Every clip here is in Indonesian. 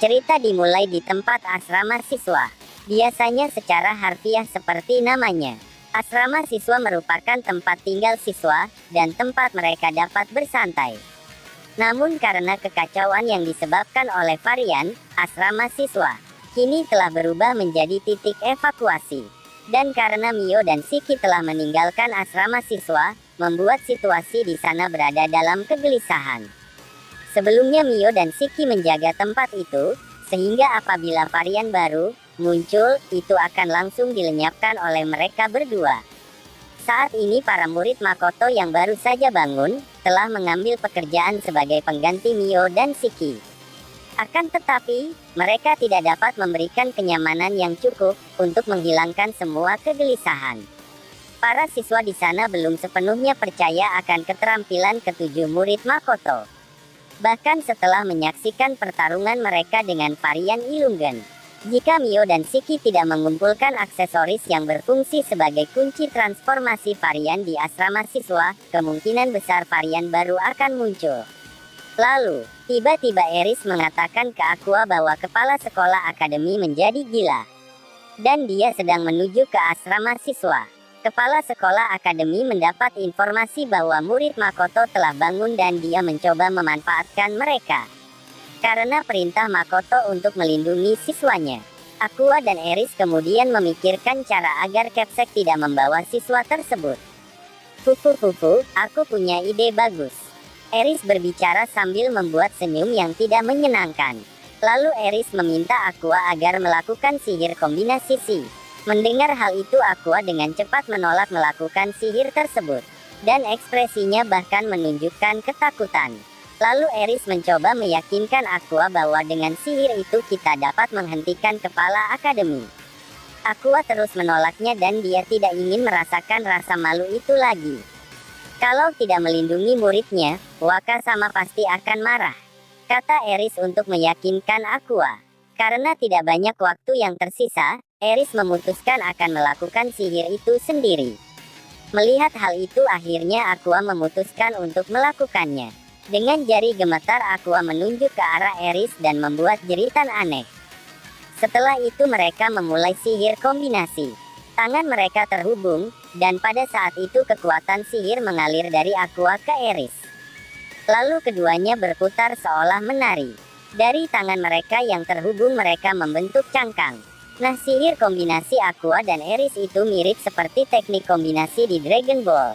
Cerita dimulai di tempat asrama siswa. Biasanya secara harfiah seperti namanya. Asrama siswa merupakan tempat tinggal siswa, dan tempat mereka dapat bersantai. Namun karena kekacauan yang disebabkan oleh varian asrama siswa, kini telah berubah menjadi titik evakuasi. Dan karena Mio dan Shiki telah meninggalkan asrama siswa, membuat situasi di sana berada dalam kegelisahan. Sebelumnya Mio dan Shiki menjaga tempat itu, sehingga apabila varian baru muncul, itu akan langsung dilenyapkan oleh mereka berdua. Saat ini para murid Makoto yang baru saja bangun, telah mengambil pekerjaan sebagai pengganti Mio dan Shiki. Akan tetapi, mereka tidak dapat memberikan kenyamanan yang cukup untuk menghilangkan semua kegelisahan. Para siswa di sana belum sepenuhnya percaya akan keterampilan ketujuh murid Makoto. Bahkan setelah menyaksikan pertarungan mereka dengan varian Illusion, jika Mio dan Shiki tidak mengumpulkan aksesoris yang berfungsi sebagai kunci transformasi varian di asrama siswa, kemungkinan besar varian baru akan muncul. Lalu, tiba-tiba Eris mengatakan ke Aqua bahwa kepala sekolah akademi menjadi gila. Dan dia sedang menuju ke asrama siswa. Kepala sekolah akademi mendapat informasi bahwa murid Makoto telah bangun dan dia mencoba memanfaatkan mereka. Karena perintah Makoto untuk melindungi siswanya, Aqua dan Eris kemudian memikirkan cara agar Capsek tidak membawa siswa tersebut. Fufu, aku punya ide bagus. Eris berbicara sambil membuat senyum yang tidak menyenangkan. Lalu Eris meminta Aqua agar melakukan sihir kombinasi Si. Mendengar hal itu Aqua dengan cepat menolak melakukan sihir tersebut. Dan ekspresinya bahkan menunjukkan ketakutan. Lalu Eris mencoba meyakinkan Aqua bahwa dengan sihir itu kita dapat menghentikan kepala akademi. Aqua terus menolaknya dan dia tidak ingin merasakan rasa malu itu lagi. Kalau tidak melindungi muridnya, Wakasama pasti akan marah, kata Eris untuk meyakinkan Aqua. Karena tidak banyak waktu yang tersisa, Eris memutuskan akan melakukan sihir itu sendiri. Melihat hal itu akhirnya Aqua memutuskan untuk melakukannya. Dengan jari gemetar Aqua menunjuk ke arah Eris dan membuat jeritan aneh. Setelah itu mereka memulai sihir kombinasi. Tangan mereka terhubung, dan pada saat itu kekuatan sihir mengalir dari Aqua ke Eris. Lalu keduanya berputar seolah menari. Dari tangan mereka yang terhubung mereka membentuk cangkang. Nah, sihir kombinasi Aqua dan Eris itu mirip seperti teknik kombinasi di Dragon Ball.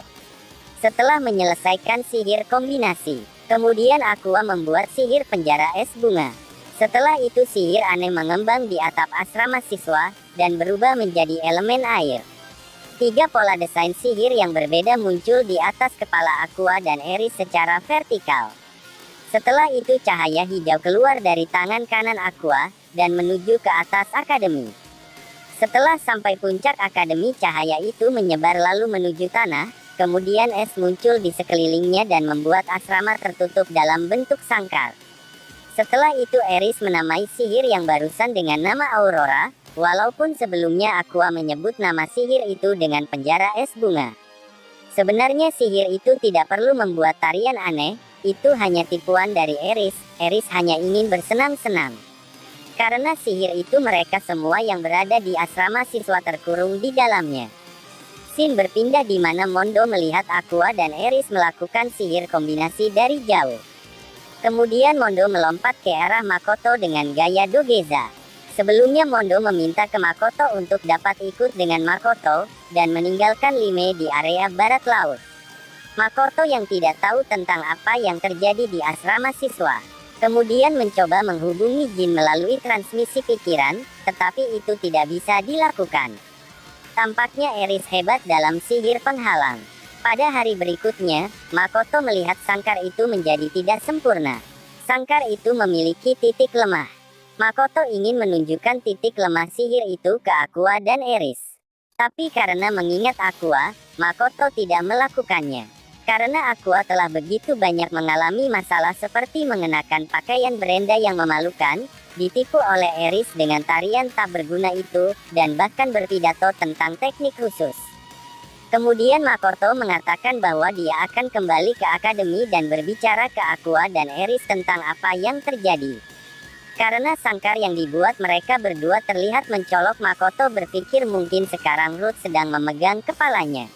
Setelah menyelesaikan sihir kombinasi, kemudian Aqua membuat sihir penjara es bunga. Setelah itu sihir aneh mengembang di atap asrama siswa, dan berubah menjadi elemen air. 3 pola desain sihir yang berbeda muncul di atas kepala Aqua dan Eris secara vertikal. Setelah itu cahaya hijau keluar dari tangan kanan Aqua, dan menuju ke atas akademi. Setelah sampai puncak akademi cahaya itu menyebar lalu menuju tanah, kemudian es muncul di sekelilingnya dan membuat asrama tertutup dalam bentuk sangkar. Setelah itu Eris menamai sihir yang barusan dengan nama Aurora, walaupun sebelumnya Aqua menyebut nama sihir itu dengan penjara es bunga. Sebenarnya sihir itu tidak perlu membuat tarian aneh, itu hanya tipuan dari Eris. Eris hanya ingin bersenang-senang. Karena sihir itu mereka semua yang berada di asrama siswa terkurung di dalamnya. Scene berpindah di mana Mondo melihat Aqua dan Eris melakukan sihir kombinasi dari jauh. Kemudian Mondo melompat ke arah Makoto dengan gaya Dogeza. Sebelumnya Mondo meminta ke Makoto untuk dapat ikut dengan Makoto, dan meninggalkan Lime di area barat laut. Makoto yang tidak tahu tentang apa yang terjadi di asrama siswa, kemudian mencoba menghubungi Jin melalui transmisi pikiran, tetapi itu tidak bisa dilakukan. Tampaknya Eris hebat dalam sihir penghalang. Pada hari berikutnya, Makoto melihat sangkar itu menjadi tidak sempurna. Sangkar itu memiliki titik lemah. Makoto ingin menunjukkan titik lemah sihir itu ke Aqua dan Eris. Tapi karena mengingat Aqua, Makoto tidak melakukannya. Karena Aqua telah begitu banyak mengalami masalah seperti mengenakan pakaian berenda yang memalukan, ditipu oleh Eris dengan tarian tak berguna itu, dan bahkan berpidato tentang teknik khusus. Kemudian Makoto mengatakan bahwa dia akan kembali ke akademi dan berbicara ke Aqua dan Eris tentang apa yang terjadi. Karena sangkar yang dibuat mereka berdua terlihat mencolok, Makoto berpikir mungkin sekarang Ruth sedang memegang kepalanya.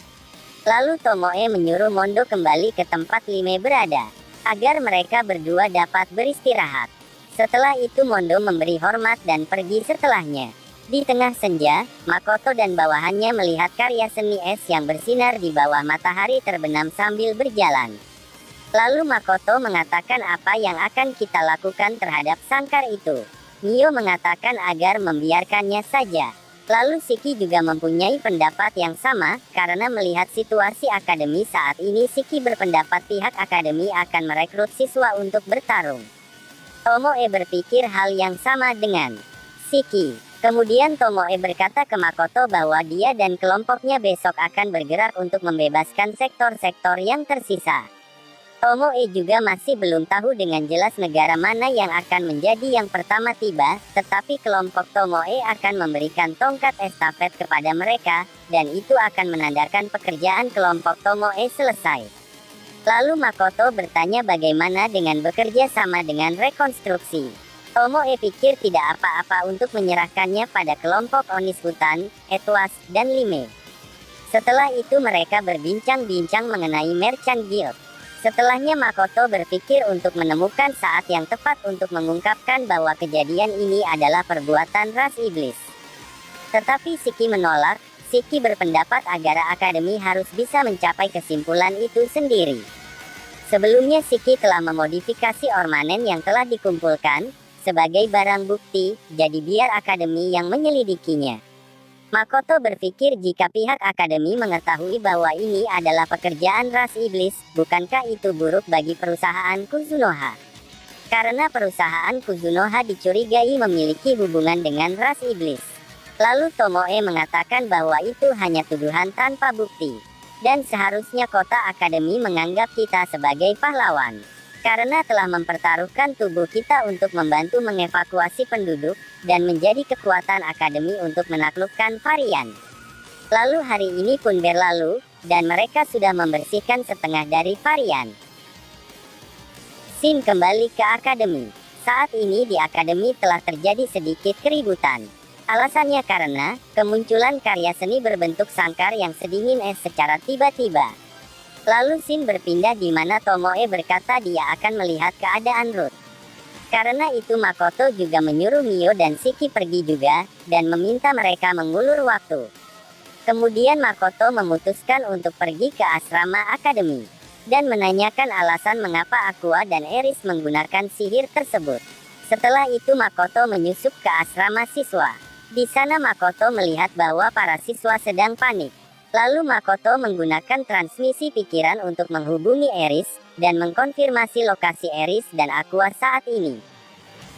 Lalu Tomoe menyuruh Mondo kembali ke tempat Lime berada, agar mereka berdua dapat beristirahat. Setelah itu Mondo memberi hormat dan pergi setelahnya. Di tengah senja, Makoto dan bawahannya melihat karya seni es yang bersinar di bawah matahari terbenam sambil berjalan. Lalu Makoto mengatakan apa yang akan kita lakukan terhadap sangkar itu. Mio mengatakan agar membiarkannya saja. Lalu Shiki juga mempunyai pendapat yang sama, karena melihat situasi akademi saat ini Shiki berpendapat pihak akademi akan merekrut siswa untuk bertarung. Tomoe berpikir hal yang sama dengan Shiki. Kemudian Tomoe berkata ke Makoto bahwa dia dan kelompoknya besok akan bergerak untuk membebaskan sektor-sektor yang tersisa. Tomoe juga masih belum tahu dengan jelas negara mana yang akan menjadi yang pertama tiba, tetapi kelompok Tomoe akan memberikan tongkat estafet kepada mereka, dan itu akan menandakan pekerjaan kelompok Tomoe selesai. Lalu Makoto bertanya bagaimana dengan bekerja sama dengan rekonstruksi. Tomoe pikir tidak apa-apa untuk menyerahkannya pada kelompok Onis Hutan, Etwas, dan Lime. Setelah itu mereka berbincang-bincang mengenai Merchant Guild. Setelahnya Makoto berpikir untuk menemukan saat yang tepat untuk mengungkapkan bahwa kejadian ini adalah perbuatan ras iblis. Tetapi Shiki menolak. Shiki berpendapat agar akademi harus bisa mencapai kesimpulan itu sendiri. Sebelumnya Shiki telah memodifikasi ornamen yang telah dikumpulkan sebagai barang bukti, jadi biar akademi yang menyelidikinya. Makoto berpikir jika pihak akademi mengetahui bahwa ini adalah pekerjaan ras iblis, bukankah itu buruk bagi perusahaan Kuzunoha? Karena perusahaan Kuzunoha dicurigai memiliki hubungan dengan ras iblis. Lalu Tomoe mengatakan bahwa itu hanya tuduhan tanpa bukti. Dan seharusnya kota akademi menganggap kita sebagai pahlawan. Karena telah mempertaruhkan tubuh kita untuk membantu mengevakuasi penduduk, dan menjadi kekuatan akademi untuk menaklukkan varian. Lalu hari ini pun berlalu, dan mereka sudah membersihkan setengah dari varian. Shin kembali ke akademi. Saat ini di akademi telah terjadi sedikit keributan. Alasannya karena kemunculan karya seni berbentuk sangkar yang sedingin es secara tiba-tiba. Lalu Shin berpindah di mana Tomoe berkata dia akan melihat keadaan Ruth. Karena itu Makoto juga menyuruh Mio dan Shiki pergi juga, dan meminta mereka mengulur waktu. Kemudian Makoto memutuskan untuk pergi ke asrama akademi, dan menanyakan alasan mengapa Aqua dan Eris menggunakan sihir tersebut. Setelah itu Makoto menyusup ke asrama siswa. Di sana Makoto melihat bahwa para siswa sedang panik. Lalu Makoto menggunakan transmisi pikiran untuk menghubungi Eris, dan mengkonfirmasi lokasi Eris dan Aqua saat ini.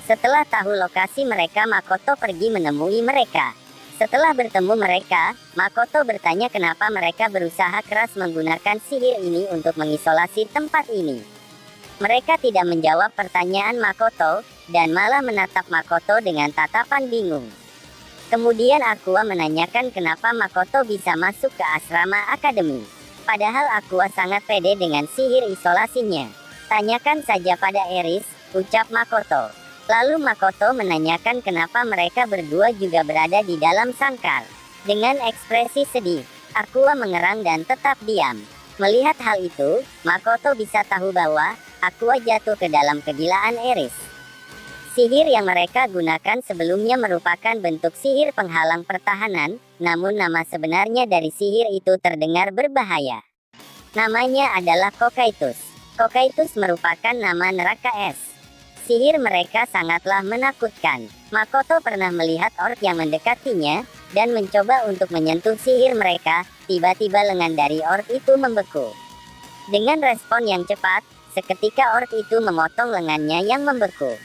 Setelah tahu lokasi mereka, Makoto pergi menemui mereka. Setelah bertemu mereka, Makoto bertanya kenapa mereka berusaha keras menggunakan sihir ini untuk mengisolasi tempat ini. Mereka tidak menjawab pertanyaan Makoto, dan malah menatap Makoto dengan tatapan bingung. Kemudian Aqua menanyakan kenapa Makoto bisa masuk ke asrama akademi. Padahal Aqua sangat pede dengan sihir isolasinya. Tanyakan saja pada Eris, ucap Makoto. Lalu Makoto menanyakan kenapa mereka berdua juga berada di dalam sangkar. Dengan ekspresi sedih, Aqua mengerang dan tetap diam. Melihat hal itu, Makoto bisa tahu bahwa Aqua jatuh ke dalam kegilaan Eris. Sihir yang mereka gunakan sebelumnya merupakan bentuk sihir penghalang pertahanan, namun nama sebenarnya dari sihir itu terdengar berbahaya. Namanya adalah Kokaitus. Kokaitus merupakan nama neraka es. Sihir mereka sangatlah menakutkan. Makoto pernah melihat orc yang mendekatinya, dan mencoba untuk menyentuh sihir mereka, tiba-tiba lengan dari orc itu membeku. Dengan respon yang cepat, seketika orc itu memotong lengannya yang membeku.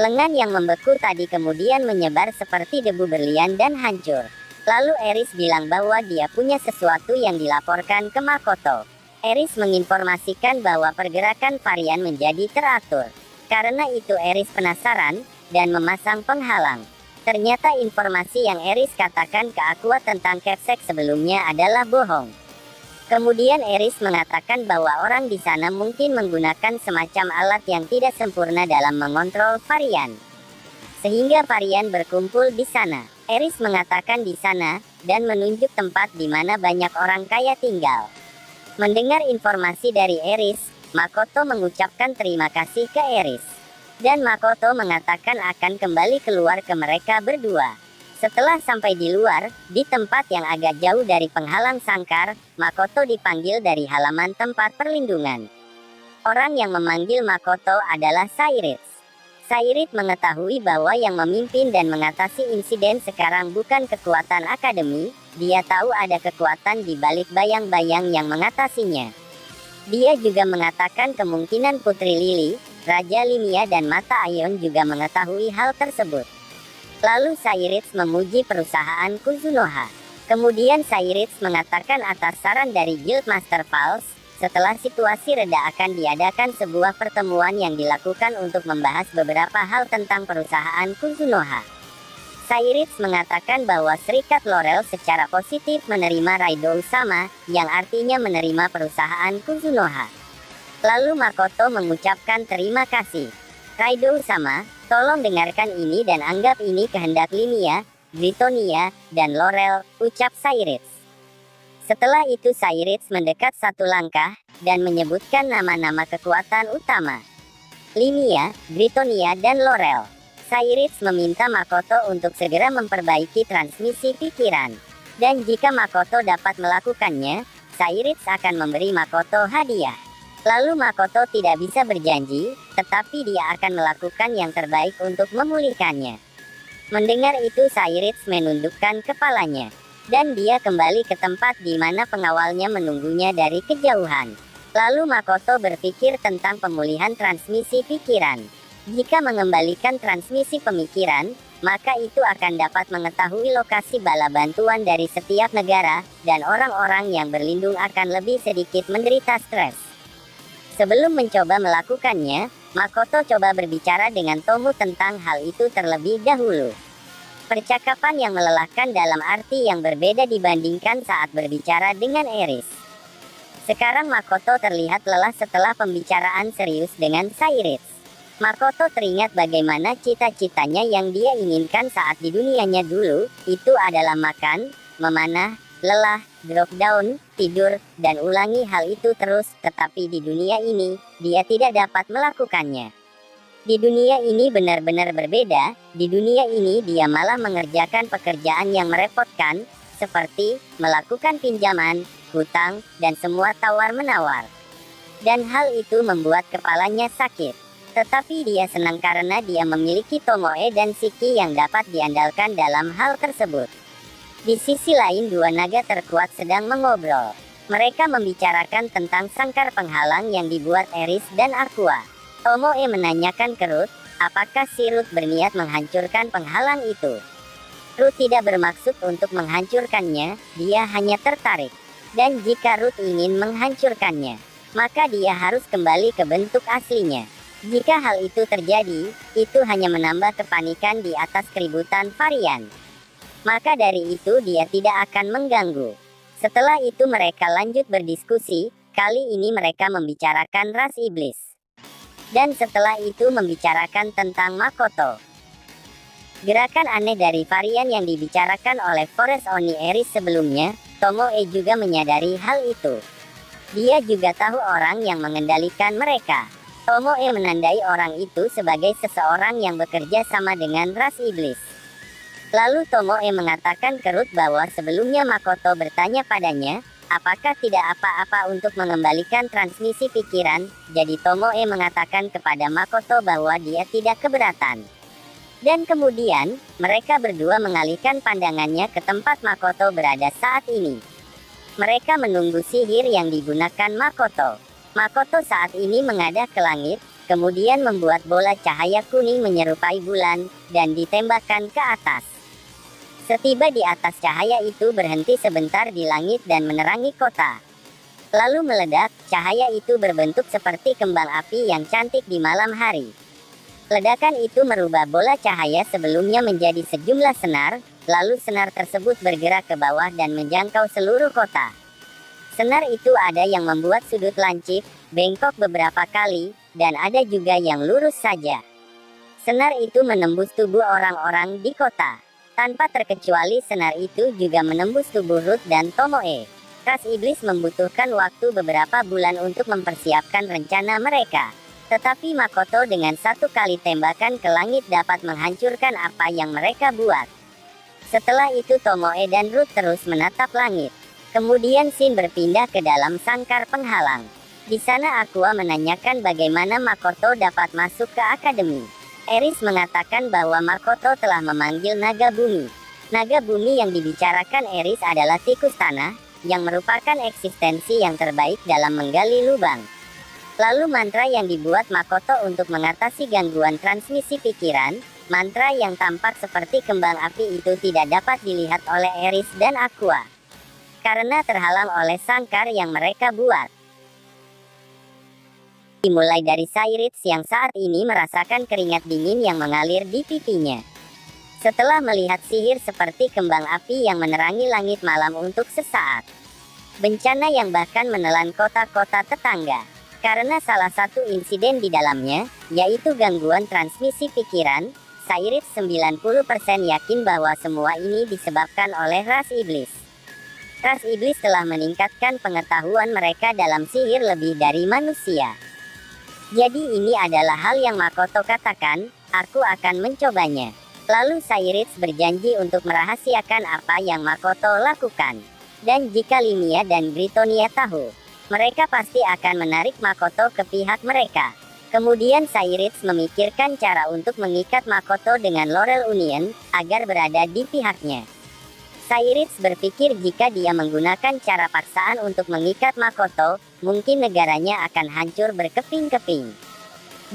Lengan yang membeku tadi kemudian menyebar seperti debu berlian dan hancur. Lalu Eris bilang bahwa dia punya sesuatu yang dilaporkan ke Makoto. Eris menginformasikan bahwa pergerakan varian menjadi teratur. Karena itu Eris penasaran, dan memasang penghalang. Ternyata informasi yang Eris katakan ke Aqua tentang Kevsek sebelumnya adalah bohong. Kemudian Eris mengatakan bahwa orang di sana mungkin menggunakan semacam alat yang tidak sempurna dalam mengontrol varian. sehingga varian berkumpul di sana. Eris mengatakan di sana, dan menunjuk tempat di mana banyak orang kaya tinggal. Mendengar informasi dari Eris, Makoto mengucapkan terima kasih ke Eris. Dan Makoto mengatakan akan kembali keluar ke mereka berdua. Setelah sampai di luar, di tempat yang agak jauh dari penghalang sangkar, Makoto dipanggil dari halaman tempat perlindungan. Orang yang memanggil Makoto adalah Sairitz. Sairitz mengetahui bahwa yang memimpin dan mengatasi insiden sekarang bukan kekuatan akademi, dia tahu ada kekuatan di balik bayang-bayang yang mengatasinya. Dia juga mengatakan kemungkinan Putri Lily, Raja Limia dan Mata Aion juga mengetahui hal tersebut. Lalu Sairitz memuji perusahaan Kuzunoha. Kemudian Sairitz mengatakan atas saran dari Guildmaster Pulse, setelah situasi reda akan diadakan sebuah pertemuan yang dilakukan untuk membahas beberapa hal tentang perusahaan Kuzunoha. Sairitz mengatakan bahwa Serikat Laurel secara positif menerima Raido Usama, yang artinya menerima perusahaan Kuzunoha. Lalu Makoto mengucapkan terima kasih. Raido Usama, tolong dengarkan ini dan anggap ini kehendak Limia, Britonia, dan Laurel, ucap Sairitz. Setelah itu Sairitz mendekat satu langkah, dan menyebutkan nama-nama kekuatan utama. Limia, Britonia dan Laurel. Sairitz meminta Makoto untuk segera memperbaiki transmisi pikiran. Dan jika Makoto dapat melakukannya, Sairitz akan memberi Makoto hadiah. Lalu Makoto tidak bisa berjanji, tetapi dia akan melakukan yang terbaik untuk memulihkannya. Mendengar itu Sairitz menundukkan kepalanya. Dan dia kembali ke tempat di mana pengawalnya menunggunya dari kejauhan. Lalu Makoto berpikir tentang pemulihan transmisi pikiran. Jika mengembalikan transmisi pemikiran, maka itu akan dapat mengetahui lokasi bala bantuan dari setiap negara, dan orang-orang yang berlindung akan lebih sedikit menderita stres. Sebelum mencoba melakukannya, Makoto coba berbicara dengan Tomu tentang hal itu terlebih dahulu. Percakapan yang melelahkan dalam arti yang berbeda dibandingkan saat berbicara dengan Eris. Sekarang Makoto terlihat lelah setelah pembicaraan serius dengan Sairitz. Makoto teringat bagaimana cita-citanya yang dia inginkan saat di dunianya dulu, itu adalah makan, memanah, lelah, drop down, tidur, dan ulangi hal itu terus, tetapi di dunia ini, dia tidak dapat melakukannya. Di dunia ini benar-benar berbeda, di dunia ini dia malah mengerjakan pekerjaan yang merepotkan, seperti melakukan pinjaman, hutang, dan semua tawar-menawar. Dan hal itu membuat kepalanya sakit. Tetapi dia senang karena dia memiliki Tomoe dan Shiki yang dapat diandalkan dalam hal tersebut. Di sisi lain dua naga terkuat sedang mengobrol. Mereka membicarakan tentang sangkar penghalang yang dibuat Eris dan Aqua. Tomoe menanyakan ke Ruth, apakah si Ruth berniat menghancurkan penghalang itu. Ruth tidak bermaksud untuk menghancurkannya, dia hanya tertarik. Dan jika Ruth ingin menghancurkannya, maka dia harus kembali ke bentuk aslinya. Jika hal itu terjadi, itu hanya menambah kepanikan di atas keributan varian. Maka dari itu dia tidak akan mengganggu. Setelah itu mereka lanjut berdiskusi, kali ini mereka membicarakan ras iblis. Dan setelah itu membicarakan tentang Makoto. Gerakan aneh dari varian yang dibicarakan oleh Forest Oni Eris sebelumnya, Tomoe juga menyadari hal itu. Dia juga tahu orang yang mengendalikan mereka. Tomoe menandai orang itu sebagai seseorang yang bekerja sama dengan ras iblis. Lalu Tomoe mengatakan ke Ruth bahwa sebelumnya Makoto bertanya padanya, apakah tidak apa-apa untuk mengembalikan transmisi pikiran, jadi Tomoe mengatakan kepada Makoto bahwa dia tidak keberatan. Dan kemudian, mereka berdua mengalihkan pandangannya ke tempat Makoto berada saat ini. Mereka menunggu sihir yang digunakan Makoto. Makoto saat ini mengadah ke langit, kemudian membuat bola cahaya kuning menyerupai bulan, dan ditembakkan ke atas. Setiba di atas cahaya itu berhenti sebentar di langit dan menerangi kota. Lalu meledak, cahaya itu berbentuk seperti kembang api yang cantik di malam hari. Ledakan itu merubah bola cahaya sebelumnya menjadi sejumlah senar, lalu senar tersebut bergerak ke bawah dan menjangkau seluruh kota. Senar itu ada yang membuat sudut lancip, bengkok beberapa kali, dan ada juga yang lurus saja. Senar itu menembus tubuh orang-orang di kota. Tanpa terkecuali senar itu juga menembus tubuh Ruth dan Tomoe. Ras iblis membutuhkan waktu beberapa bulan untuk mempersiapkan rencana mereka. Tetapi Makoto dengan satu kali tembakan ke langit dapat menghancurkan apa yang mereka buat. Setelah itu Tomoe dan Ruth terus menatap langit. Kemudian Shin berpindah ke dalam sangkar penghalang. Di sana Aqua menanyakan bagaimana Makoto dapat masuk ke akademi. Eris mengatakan bahwa Makoto telah memanggil naga bumi. Naga bumi yang dibicarakan Eris adalah tikus tanah, yang merupakan eksistensi yang terbaik dalam menggali lubang. Lalu mantra yang dibuat Makoto untuk mengatasi gangguan transmisi pikiran, mantra yang tampak seperti kembang api itu tidak dapat dilihat oleh Eris dan Aqua. Karena terhalang oleh sangkar yang mereka buat. Dimulai dari Cyrits yang saat ini merasakan keringat dingin yang mengalir di pipinya. Setelah melihat sihir seperti kembang api yang menerangi langit malam untuk sesaat. Bencana yang bahkan menelan kota-kota tetangga. Karena salah satu insiden di dalamnya, yaitu gangguan transmisi pikiran, Cyrits 90% yakin bahwa semua ini disebabkan oleh ras iblis. Ras iblis telah meningkatkan pengetahuan mereka dalam sihir lebih dari manusia. Jadi ini adalah hal yang Makoto katakan, aku akan mencobanya. Lalu Cyrits berjanji untuk merahasiakan apa yang Makoto lakukan. Dan jika Limia dan Britonia tahu, mereka pasti akan menarik Makoto ke pihak mereka. Kemudian Cyrits memikirkan cara untuk mengikat Makoto dengan Laurel Union, agar berada di pihaknya. Cyrits berpikir jika dia menggunakan cara paksaan untuk mengikat Makoto, mungkin negaranya akan hancur berkeping-keping.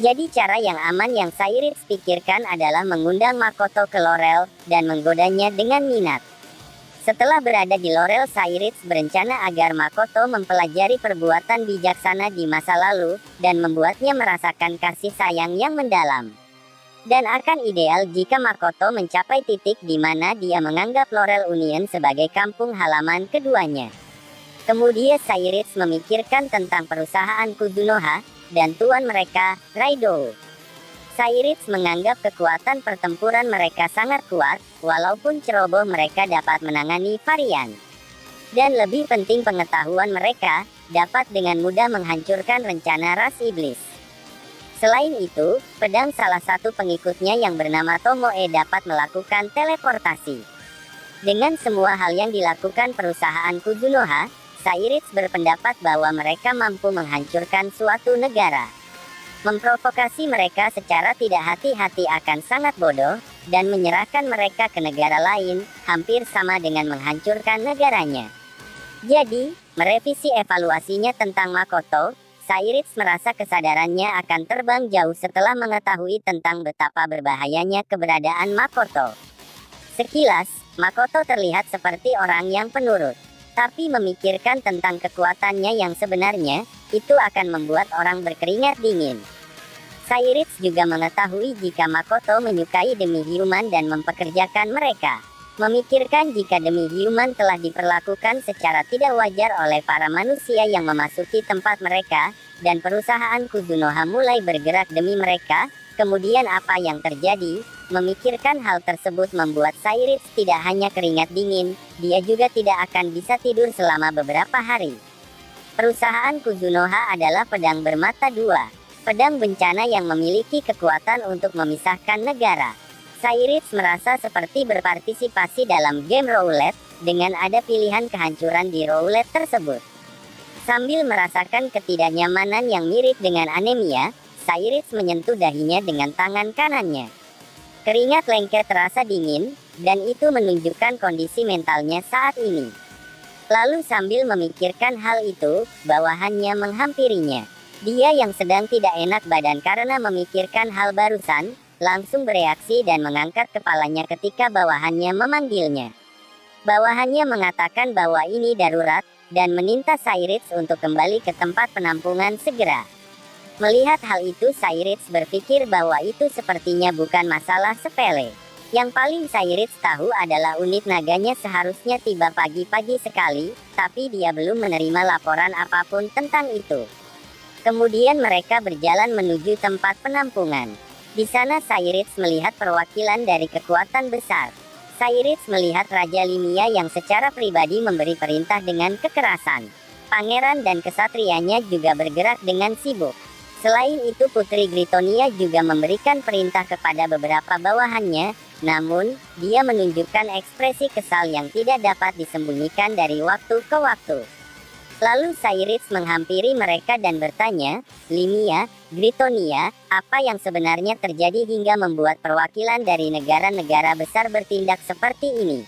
Jadi cara yang aman yang Cyrits pikirkan adalah mengundang Makoto ke Laurel, dan menggodanya dengan minat. Setelah berada di Laurel, Cyrits berencana agar Makoto mempelajari perbuatan bijaksana di masa lalu, dan membuatnya merasakan kasih sayang yang mendalam. Dan akan ideal jika Makoto mencapai titik di mana dia menganggap Laurel Union sebagai kampung halaman keduanya. Kemudian Cyrits memikirkan tentang perusahaan Kuzunoha, dan tuan mereka, Raido. Cyrits menganggap kekuatan pertempuran mereka sangat kuat, walaupun ceroboh mereka dapat menangani varian. Dan lebih penting pengetahuan mereka, dapat dengan mudah menghancurkan rencana ras iblis. Selain itu, pedang salah satu pengikutnya yang bernama Tomoe dapat melakukan teleportasi. Dengan semua hal yang dilakukan perusahaan Kuzunoha, Cyrits berpendapat bahwa mereka mampu menghancurkan suatu negara. Memprovokasi mereka secara tidak hati-hati akan sangat bodoh, dan menyerahkan mereka ke negara lain, hampir sama dengan menghancurkan negaranya. Jadi, merevisi evaluasinya tentang Makoto, Cyrits merasa kesadarannya akan terbang jauh setelah mengetahui tentang betapa berbahayanya keberadaan Makoto. Sekilas, Makoto terlihat seperti orang yang penurut. Tapi memikirkan tentang kekuatannya yang sebenarnya, itu akan membuat orang berkeringat dingin. Cyrits juga mengetahui jika Makoto menyukai demi-human dan mempekerjakan mereka. Memikirkan jika demi-human telah diperlakukan secara tidak wajar oleh para manusia yang memasuki tempat mereka, dan perusahaan Kuzunoha mulai bergerak demi mereka, kemudian apa yang terjadi? Memikirkan hal tersebut membuat Cyrits tidak hanya keringat dingin, dia juga tidak akan bisa tidur selama beberapa hari. Perusahaan Kuzunoha adalah pedang bermata dua, pedang bencana yang memiliki kekuatan untuk memisahkan negara. Cyrits merasa seperti berpartisipasi dalam game roulette, dengan ada pilihan kehancuran di roulette tersebut. Sambil merasakan ketidaknyamanan yang mirip dengan anemia, Cyrits menyentuh dahinya dengan tangan kanannya. Keringat lengket terasa dingin, dan itu menunjukkan kondisi mentalnya saat ini. Lalu sambil memikirkan hal itu, bawahannya menghampirinya. Dia yang sedang tidak enak badan karena memikirkan hal barusan, langsung bereaksi dan mengangkat kepalanya ketika bawahannya memanggilnya. Bawahannya mengatakan bahwa ini darurat, dan meminta Cyrits untuk kembali ke tempat penampungan segera. Melihat hal itu, Cyrits berpikir bahwa itu sepertinya bukan masalah sepele. Yang paling Cyrits tahu adalah unit naganya seharusnya tiba pagi-pagi sekali, tapi dia belum menerima laporan apapun tentang itu. Kemudian mereka berjalan menuju tempat penampungan. Di sana Cyrix melihat perwakilan dari kekuatan besar. Cyrix melihat Raja Limia yang secara pribadi memberi perintah dengan kekerasan. Pangeran dan kesatrianya juga bergerak dengan sibuk. Selain itu Putri Gritonia juga memberikan perintah kepada beberapa bawahannya, namun, dia menunjukkan ekspresi kesal yang tidak dapat disembunyikan dari waktu ke waktu. Lalu Cyrix menghampiri mereka dan bertanya, "Limia, Gritonia, apa yang sebenarnya terjadi hingga membuat perwakilan dari negara-negara besar bertindak seperti ini?"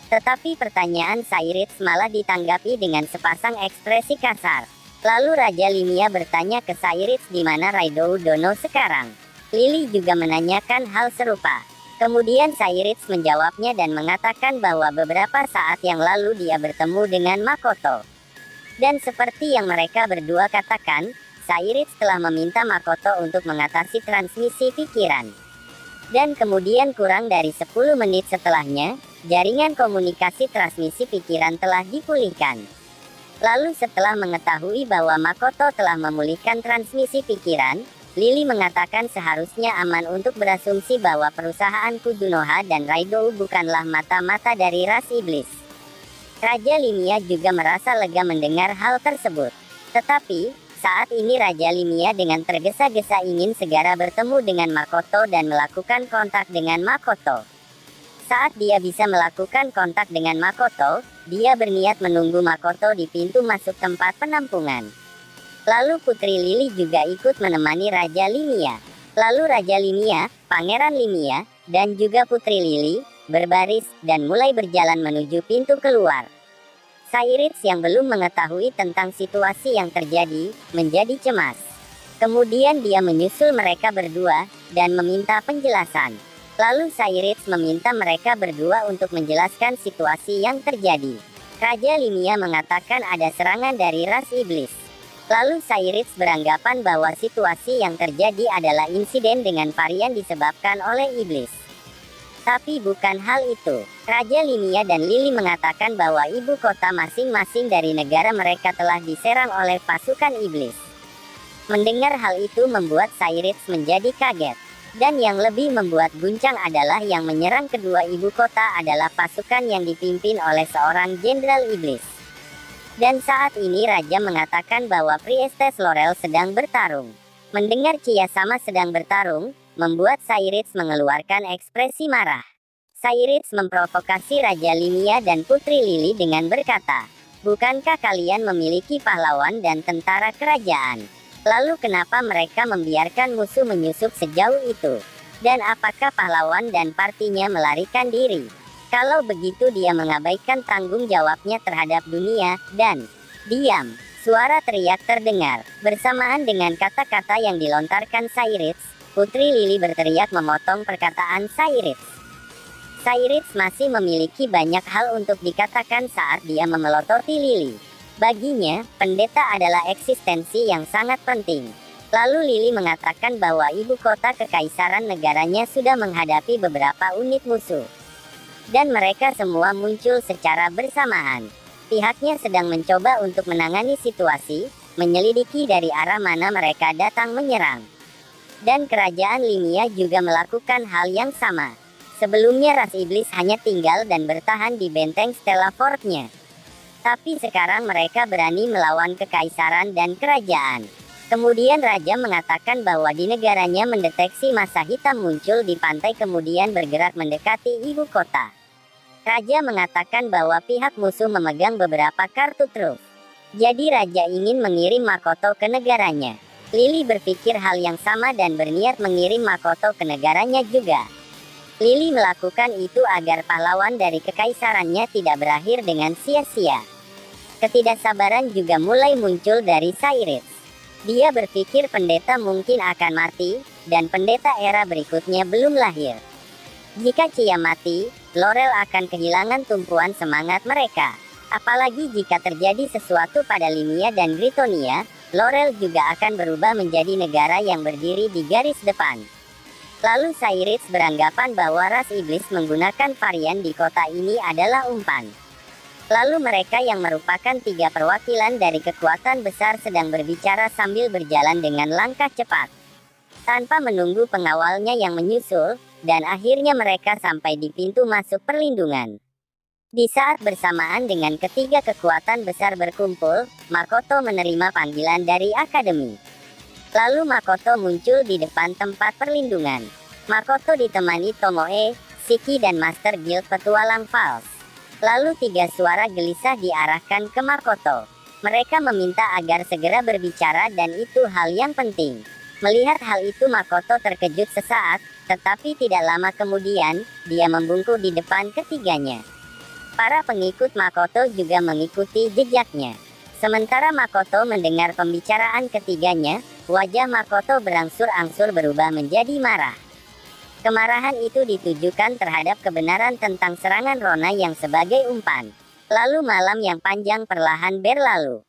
Tetapi pertanyaan Cyrix malah ditanggapi dengan sepasang ekspresi kasar. Lalu Raja Limia bertanya ke Cyrix di mana Raidou Dono sekarang. Lily juga menanyakan hal serupa. Kemudian Cyrix menjawabnya dan mengatakan bahwa beberapa saat yang lalu dia bertemu dengan Makoto. Dan seperti yang mereka berdua katakan, Cyrix telah meminta Makoto untuk mengatasi transmisi pikiran. Dan kemudian kurang dari 10 menit setelahnya, jaringan komunikasi transmisi pikiran telah dipulihkan. Lalu setelah mengetahui bahwa Makoto telah memulihkan transmisi pikiran, Lily mengatakan seharusnya aman untuk berasumsi bahwa perusahaan Kuzunoha dan Raidou bukanlah mata-mata dari ras iblis. Raja Limia juga merasa lega mendengar hal tersebut. Tetapi, saat ini Raja Limia dengan tergesa-gesa ingin segera bertemu dengan Makoto dan melakukan kontak dengan Makoto. Saat dia bisa melakukan kontak dengan Makoto, dia berniat menunggu Makoto di pintu masuk tempat penampungan. Lalu Putri Lily juga ikut menemani Raja Limia. Lalu Raja Limia, Pangeran Limia, dan juga Putri Lily berbaris dan mulai berjalan menuju pintu keluar. Cyrix yang belum mengetahui tentang situasi yang terjadi, menjadi cemas. Kemudian dia menyusul mereka berdua, dan meminta penjelasan. Lalu Cyrix meminta mereka berdua untuk menjelaskan situasi yang terjadi. Raja Limia mengatakan ada serangan dari ras iblis. Lalu Cyrix beranggapan bahwa situasi yang terjadi adalah insiden dengan varian disebabkan oleh iblis. Tapi bukan hal itu. Raja Limia dan Lily mengatakan bahwa ibu kota masing-masing dari negara mereka telah diserang oleh pasukan iblis. Mendengar hal itu membuat Cyrix menjadi kaget. Dan yang lebih membuat guncang adalah yang menyerang kedua ibu kota adalah pasukan yang dipimpin oleh seorang jenderal iblis. Dan saat ini Raja mengatakan bahwa Priestess Laurel sedang bertarung. Mendengar Chiyasama sedang bertarung, membuat Cyrix mengeluarkan ekspresi marah. Cyrix memprovokasi Raja Limia dan Putri Lily dengan berkata, "Bukankah kalian memiliki pahlawan dan tentara kerajaan? Lalu kenapa mereka membiarkan musuh menyusup sejauh itu? Dan apakah pahlawan dan partinya melarikan diri? Kalau begitu dia mengabaikan tanggung jawabnya terhadap dunia, dan..." Diam. Suara teriak terdengar. Bersamaan dengan kata-kata yang dilontarkan Cyrix, Putri Lily berteriak memotong perkataan Cyrix. Cyrix masih memiliki banyak hal untuk dikatakan saat dia memelototi Lily. Baginya, pendeta adalah eksistensi yang sangat penting. Lalu Lily mengatakan bahwa ibu kota kekaisaran negaranya sudah menghadapi beberapa unit musuh. Dan mereka semua muncul secara bersamaan. Pihaknya sedang mencoba untuk menangani situasi, menyelidiki dari arah mana mereka datang menyerang. Dan kerajaan Limia juga melakukan hal yang sama. Sebelumnya ras iblis hanya tinggal dan bertahan di benteng Stella Fort-nya. Tapi sekarang mereka berani melawan kekaisaran dan kerajaan. Kemudian Raja mengatakan bahwa di negaranya mendeteksi masa hitam muncul di pantai kemudian bergerak mendekati ibu kota. Raja mengatakan bahwa pihak musuh memegang beberapa kartu truf. Jadi Raja ingin mengirim Makoto ke negaranya. Lily berpikir hal yang sama dan berniat mengirim Makoto ke negaranya juga. Lily melakukan itu agar pahlawan dari kekaisarannya tidak berakhir dengan sia-sia. Ketidaksabaran juga mulai muncul dari Cyrix. Dia berpikir pendeta mungkin akan mati, dan pendeta era berikutnya belum lahir. Jika Chia mati, Laurel akan kehilangan tumpuan semangat mereka. Apalagi jika terjadi sesuatu pada Limia dan Gritonia, Laurel juga akan berubah menjadi negara yang berdiri di garis depan. Lalu Cyrix beranggapan bahwa ras iblis menggunakan varian di kota ini adalah umpan. Lalu mereka yang merupakan 3 perwakilan dari kekuatan besar sedang berbicara sambil berjalan dengan langkah cepat. tanpa menunggu pengawalnya yang menyusul, dan akhirnya mereka sampai di pintu masuk perlindungan. Di saat bersamaan dengan ketiga kekuatan besar berkumpul, Makoto menerima panggilan dari akademi. Lalu Makoto muncul di depan tempat perlindungan. Makoto ditemani Tomoe, Shiki dan Master Guild Petualang Fals. Lalu tiga suara gelisah diarahkan ke Makoto. Mereka meminta agar segera berbicara dan itu hal yang penting. Melihat hal itu Makoto terkejut sesaat, tetapi tidak lama kemudian, dia membungkuk di depan ketiganya. Para pengikut Makoto juga mengikuti jejaknya. Sementara Makoto mendengar pembicaraan ketiganya, wajah Makoto berangsur-angsur berubah menjadi marah. Kemarahan itu ditujukan terhadap kebenaran tentang serangan Rona yang sebagai umpan. Lalu malam yang panjang perlahan berlalu.